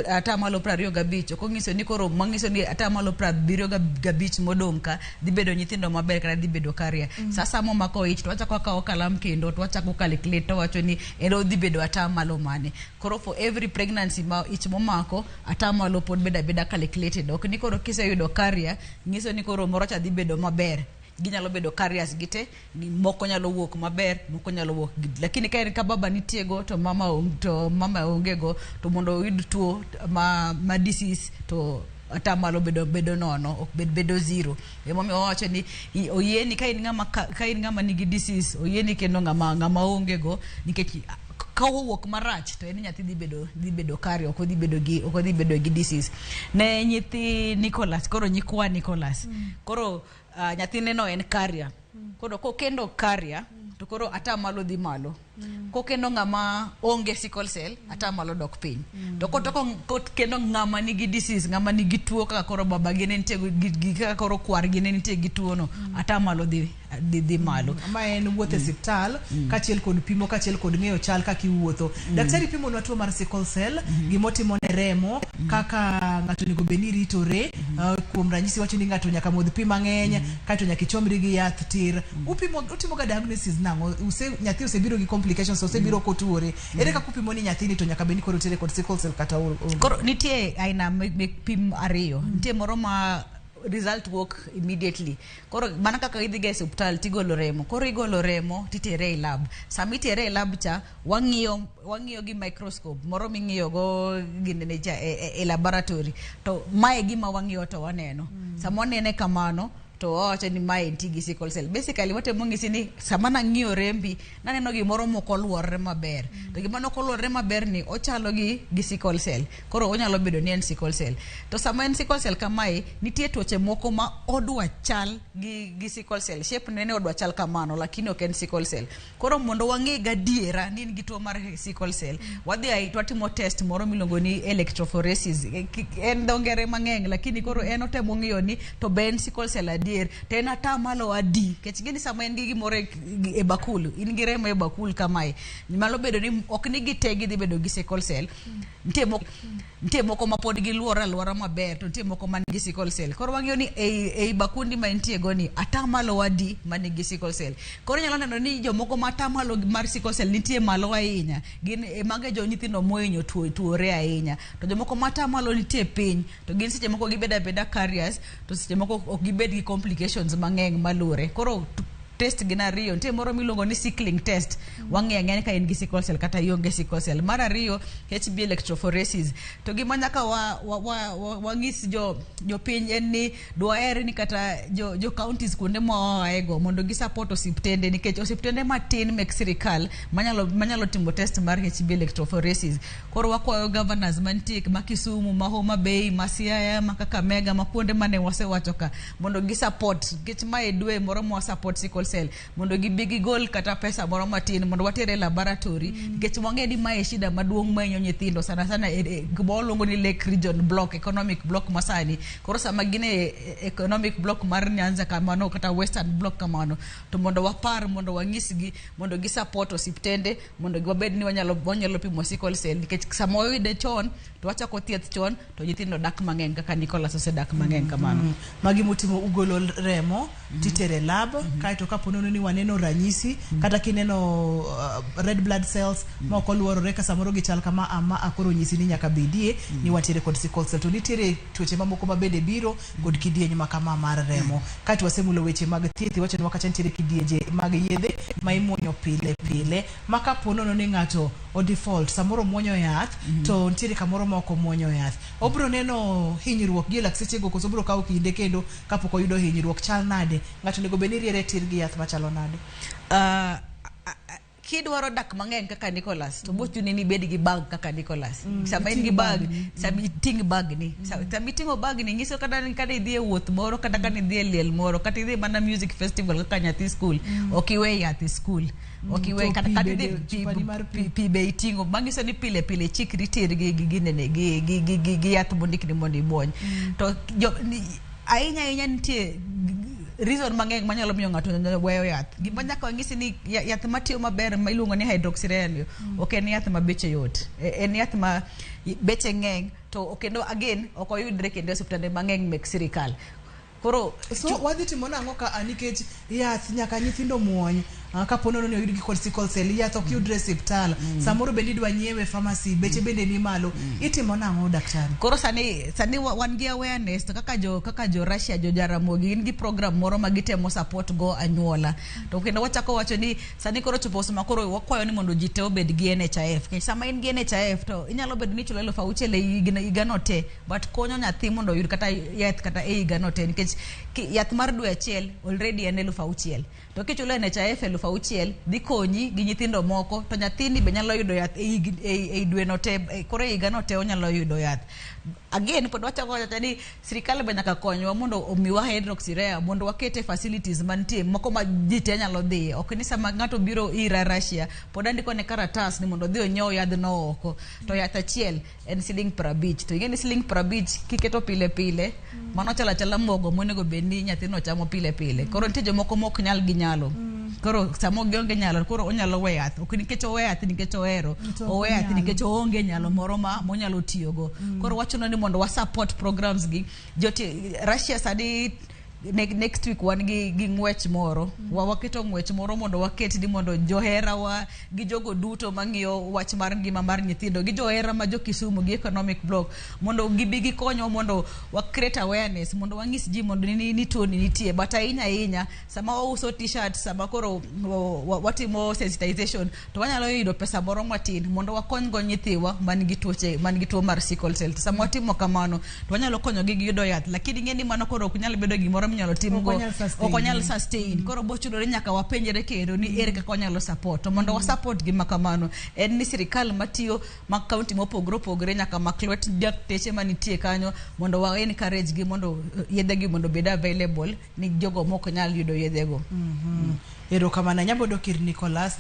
S2: ata malo 25 ko ngiso ni koro mangiso ni ata malo 75 modonka dhi bedo nyithindo maber kana dhi bedo karia. Sasa momako ich to wachako kawo kalam kendo to wachako calculate to wacho ni ero dhi bedo ata malo mane. Koro for every pregnancy ma ich momako ata malo pod beda calculated. Ok ni koro kise yudo karia ngiso ni koro morocha dhi bedo maber. Ginyalo bedo carriers gite, moko nyalo wuok maber, moko nyalo wuok lakini ka en ka baba nitiego to mama ongego to mondo oyud tuo ma disease to ata malo bedo nono, ok bedo zero. Emomi owacho ni oyeni ka in ng'ama nigi disease, oyeni kendo ng'ama ongego nikech ka owuok marach to en nyathi dhi bedo kari, ok dhi bedo gi disease. Ne nyithi Nicholas, koro nyikwa Nicholas. Koro nyathine no en carrier. Koro kokendo carrier to koro ata malo dhi malo. Kokendo ng'ama onge sickle cell ata malo dok piny. To kendo ng'ama nigi disease, ng'ama nigi tuo kaka koro baba gene nitie gi kaka koro kwar gene nitie gi tuo no ata malo dhi malo.
S1: Ma en wuotho e hospital kachiel kod pimo kachiel kod ng'eyo chal kaka iwuotho. Daktari pimo na tuo mar sickle cell, gimotimo ne remo kaka ng'ato nego beni ritore, kuom ranyisi wacho ni ng'ato nyaka modh pi mang'eny, kaito nyaka ichomri gi yath tir. Utimo ga diagnosis nango, nyathi osebiro gi complications, osebiro kotuore. Ere kaka upimo ni nyathini to nyaka beni koro tere kod sickle cell kata
S2: koro nitie aina pim ariyo. Nitie moro ma result work immediately. Koro mana kaka idhi ga hospital tigolo remo. Koro igolo remo titere e lab. Samitere e lab cha wang'iyo gi microscope. Moro ming'iyo go ginene cha e laboratory. To mae gima wang'iyo to waneno. Samo nene kamano to wacho ni mae nti gi sickle cell. Basically what emongisi ni sama na ng'iyo rembi naneno gimoro moko luorre maber to gima noko luorre maber ni ochalo gi sickle cell, koro onyalo bedo ni en sickle cell. To sama en sickle cell kamae nitie tuoche moko ma odwa chal gi sickle cell, shape nene odwa chal kamano lakini ok en sickle cell. Koro mondo wang'e gadiera ni gi tuo mar sickle cell wadhi ai twatimo test moro miluongo ni electrophoresis. En dongere mang'eny lakini koro en otemo ng'iyo ni to ben sickle cell adier to en atamalo adi, kech gini sama en gi gimoro e bakul, in gi remo e bakul kamae, nyalo bedo ni ok ni gite gidhi bedo gi sickle cell. Nitie moko ma pod gi luora maber to nitie moko man gi sickle cell. Koro wang'iyo ni ei bakundi ma nitie go ni atamalo adi man gi sickle cell. Koro nyalo neno ni jomoko ma atamalo mar sickle cell nitie malo ahinya, gin mage jo nyithindo mohinyo tuore ahinya, to jomoko ma atamalo nitie piny to gin seche moko gibeda carriers, to seche moko ok gibed gi complications mang'eny malure. Koro test gina ariyo, nitie moro miluongo ni sickling test, wang'e ng'eny ka in gi sickle cell kata ionge sickle cell. Mar ariyo HB electrophoresis, to gima nyaka wang'is jo piny en ni dwaer ni kata jo counties kuonde moaego mondo gi support osiptende, nikech osiptende matin mek sirikal manyalo timo test mar HB electrophoresis. Koro wakwayo governors mantie ma Kisumu, ma Homa Bay, ma Siaya, ma Kakamega, ma kuonde mane wasewacho ka mondo gi support, nikech mae dwe moro mo support sickle cell mondo gibigi gol kata pesa moro matin mondo watere laboratory, nikech wang'e ni mae shida maduong' mainyo nyithindo sana gimoluongo ni Lake Region Block, economic block masani. Koro sama gine economic block mar Nyanza kamano kata Western Block kamano, to mondo wapar mondo wang'isgi mondo gi support osiptende mondo wabed ni wanyalo pimo sickle cell, nikech sama oyude chon to wachako thieth chon to nyithindo dak mang'eny kaka Nicholas osedak mang'eny kamano.
S1: Magi mutimo ugolo remo titere lab kaito kaponono ni waneno ranyisi kata kineno red blood cells moko luorore ka samoro gichal kama ama akoro nyisi ni nyaka bedie ni watere kod sickle cell. To nitere tuoche mamoko mabende biro kod kidieny makama mar remo. Kaito wasemulo weche mag thieth, wacho ni wakacha nitere kidienje mag yedhe ma imuonyo pile maka ponono ni ng'ato o default samoro muonyo yath to nitere kamoro moko muonyo yath, obro neno hinyruok gi lakseche go koso bro kawo kinde kendo kapoko oyudo hinyruok chal nade, ng'ato nego beni riere tir gi yath machalo nade?
S2: Kidwaro dak mang'eny kaka Nicholas to bochuni ni bed gi bag kaka Nicholas. Sama in gi bag, sama iting bag ni, sama itingo bag ni nyiso kata idhi e wuoth moro kata kan idhi e liel moro kata idhi mana music festival kaka nyathi school, ok iwe yath school, ok iwe kata idhi pi be itingo, mangiso ni pile chikri tir gi yath mondikni mondo ibuony. To ahinya nitie reason mang'eny manyalo miyo ng'ato weyo yath. Gima nyaka wang'isi ni yath matiyo maber ma iluongo ni hydroxyurea ok en yath ma beche yot, en yath ma beche ng'eny to kendo again ok oyudre kendo osiptande mang'eny mek sirikal. Koro
S1: so wadhi timo nang'o ka nikech yath nyaka nyithindo muony kaponono ni oyud gi kod sickle cell, yath ok yudre e osiptal, samoro bende idwa nyiewe pharmacy, beche bende ni malo, itimo nang'o daktari?
S2: Koro sani wan gi awareness to kaka jo Russia, jo Jaramogi gin gi program moro ma gitemo support go anyuola. To kendo wachako wacho ni sani koro chopo sama koro wakwayo ni mondo ji te obed gi NHIF. Kech sama in gi NHIF to inyalo bedo ni chulo 6,000 e higa no te, but konyo nyathi mondo oyud kata yath kata e higa no te, nikech yath mar dwe achiel already en 6,000. To kichulo NHIF 6,000 dhi konyi gi nyithindo moko, to nyathini be nyalo yudo yath e dwe no te, koro e higa no te onyalo yudo yath. Again pod wachako wacho ni sirikal be nyaka konywa mondo omiwa hydroxyurea mondo wakete facilities mantie moko ma ji te nyalo dhi. Ok ni sama ng'ato biro ira Russia pod andiko ne karatas ni mondo dhi onyiew yadhno oko, to yath achiel en Sh50. To ing'e ni Sh50 kiketo pile mano chala mogo monego bedni nyathino chamo pile. Koro nitie jomoko mok nyal gi nyalo, koro samo gionge nyalo, koro onyalo we yath. Ok nikech owe yath nikech ohero, owe yath nikech oonge nyalo moro ma monyalo tiyogo. Koro wachono ni mondo wa support programs gi Russia. Sadi next week wan gi ng'wech moro, waketo ng'wech moro mondo waket ni mondo johera wa gi jogo duto mang'iyo wach mar ngima mar nyithindo gi johera ma jo Kisumu gi economic block mondo gibi konyo mondo wa create awareness, mondo wang'is ji mondo ni tuo ni nitie. But ahinya sama wauso t-shirt, sama koro watimo sensitization, to wanyalo yudo pesa moro matin mondo wakony go nyithiwa man gi tuo mar sickle cell. Sama watimo kamano to wanyalo konyo gi yudo yath, lakini ng'eni mano koro ok nyal bedo gimoro gimoro minyalo tim go okonyal sustain koro bochudore nyaka wapenjere kendo ni ere kaka onyalo support to mondo wa support gima kamano en ni sirikal matiyo ma county mopogore nyaka maklwet dakteche manitie kanyo mondo wa encourage gi mondo yedhe gi mondo bed available ni jogo moko nyal yudo yedhe go.
S1: Ero kamana nyabodo kir Nicholas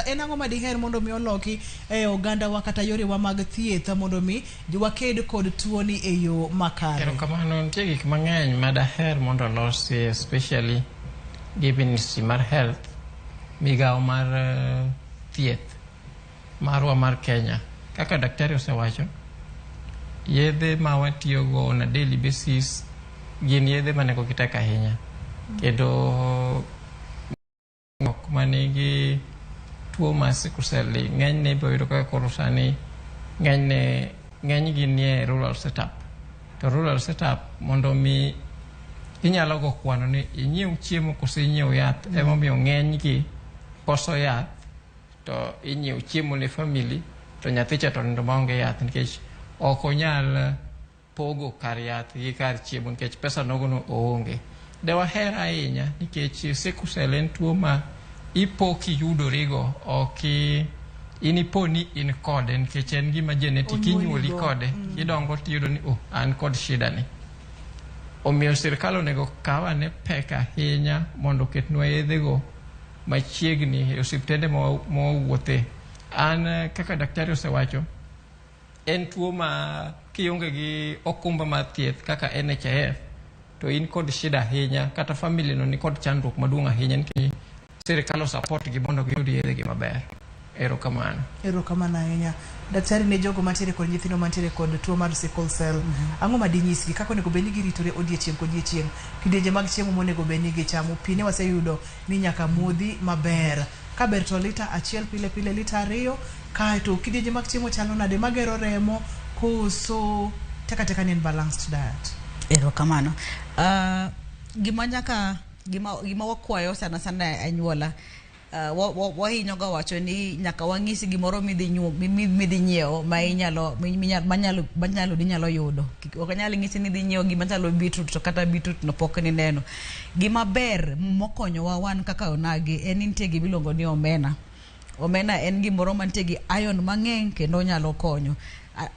S1: en ang'o madiher mondo mi oloki oganda wa kata yore wa mag thieth mondo mi waked kod tuoni e yo makare.
S3: Ero kamano nitie gik mang'eny madaher mondo losi, especially given mar health, migawo mar thieth marwa mar Kenya. Kaka daktari osewacho, yedhe ma watiyogo on a daily basis gin yedhe manengo gi tek ahinya, kendo manigi tuo mar sickle cell ng'enyne boyudo kaka koro sani ng'eny gi nie rural setup. To rural setup mondo mi inyalo go kwano ni inyiew chiemo kose inyiew yath, emomiyo ng'eny gi koso yath to inyiew chiemo ne family to nyathi cha to nindo maonge yath nikech ok onyal pogo kar yath gi kar chiemo nikech pesa nogono oonge. Dewaher ahinya nikech sickle cell en tuo ma ipo kiyudorigo ok inipo ni in kode nikech en gima genetic inyuoli kode idongo tiyudo ni an kod shida ni. Omiyo sirikal onego kawa ne pek ahinya mondo ketnwa yedhego machiegni e osiptende mawuothe. An kaka daktari osewacho, en tuo ma kionge gi okumba mar thieth kaka NHIF to in kod shida ahinya, kata family no ni kod chandruok maduong' ahinya nikech sirikal support gi mondo giyud yedhe gi maber. Ero kamano ahinya. Daktari, ne jogo mantiere kod nyithindo mantiere kod tuo mar sickle cell, ang'o madinyisgi kaka onego bed ni giritore odiechieng' kodiechieng', kidienje mag chiemo monego bed ni gichamo? Pi ne waseyudo ni nyaka modhi maber, ka ber to lita achiel pile lita 2, kaeto kidienje mag chiemo chalo nade magero remo koso teka ni en balanced diet?
S2: Ero kamano. Gima wakwayo sana anyuola, wahinyo ga wacho ni nyaka wang'isi gimoro midhi nyiewo ma inyalo yudo. Ok nyalo ng'isi ni dhi nyiewo gima chalo beetroot to kata beetroot no pok ni neno. Gima ber mokonyowa wan kaka onagi en nitie gimiluongo ni omena. Omena en gimoro mantie gi iron mang'eny kendo nyalo konyo.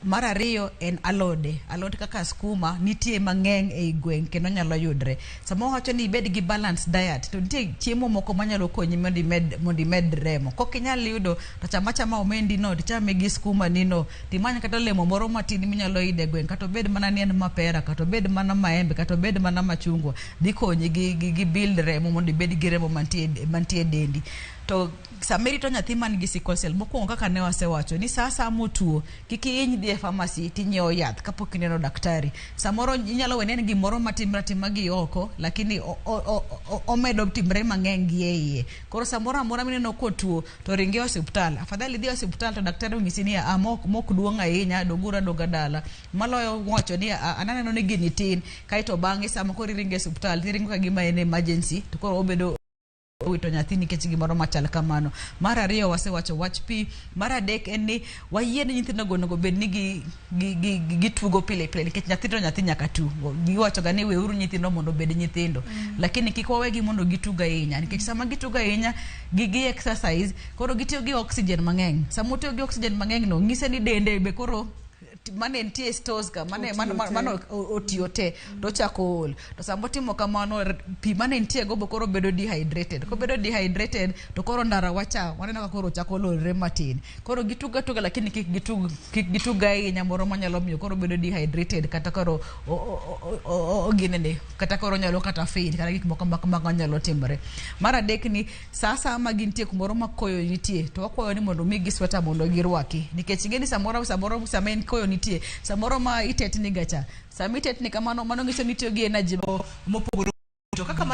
S2: Mar ariyo en alode kaka skuma nitie mang'eny e gweng' kendo nyalo yudre. Samo wacho ni ibed gi balanced diet to nitie chiemo moko manyalo konyi mondo imed remo. Kok inyalo yudo to chama omendi no, tichame gi skuma nino, timanya kata lemo moro matin minyalo ide gweng', kata bed mana ni en mapera, kata bed mana maembe, kata bed mana machungwa, dhi konyi gi build remo mondo ibed gi remo mantie dendi. To sameri to nyathi man gi sickle cell mokwongo kaka ne wasewacho ni sasa motuo kiki dhi e pharmacy tinyiewo yath kapok ineno daktari. Samoro inyalo wenen gimoro matimra gi oko lakini omedo timre mang'eny gi iye. Koro samoro amora mineno kotuo to ringe osiptal. Afadhali dhi osiptal to daktari ong'isi ni mok duong' ahinya, dogura doga dala. Maloyo wacho ni ananeno ni gini tin kaito bang'e sama koro ringe osiptal tiringo ka gima en emergency to koro obedo wito nyathi nikech gimoro machal kamano. Mar ariyo wasewacho wach pi. Mar adek en ni wayie ni nyithindo onego bed ni gitugo pile nikech nyathi nyaka tu. Giwacho ga ni weuru nyithindo mondo bed nyithindo, lakini kik wawegi mondo gitugo ahinya nikech sama gitugo ahinya gi exercise koro gitiyo gi oxygen mang'eny. Sama utiyo gi oxygen mang'eny no ng'ise ni dende be koro mane ntie stores ka mano otiyo te to chako ol. To sama timo kamano pi mane ntie go koro bedo dehydrated. Ko bedo dehydrated to koro ndara wacha waneno ka koro chako lolre matin. Koro gituga lakini kik gituga ahinya moro manyalo miyo koro bedo dehydrated kata koro ginene kata koro nyalo kata faint kata gik moko nyalo timore. Mar adek ni sasa ma gintie kumoro ma koyo nitie to wakwayo ni mondo migi sweta mondo girwaki nikech ingeni samoro sama en koyo nitie samoro ma itetni gacha. Sama itetni kamano mano ng'iso ni tiyo gi energy mopogore to kaka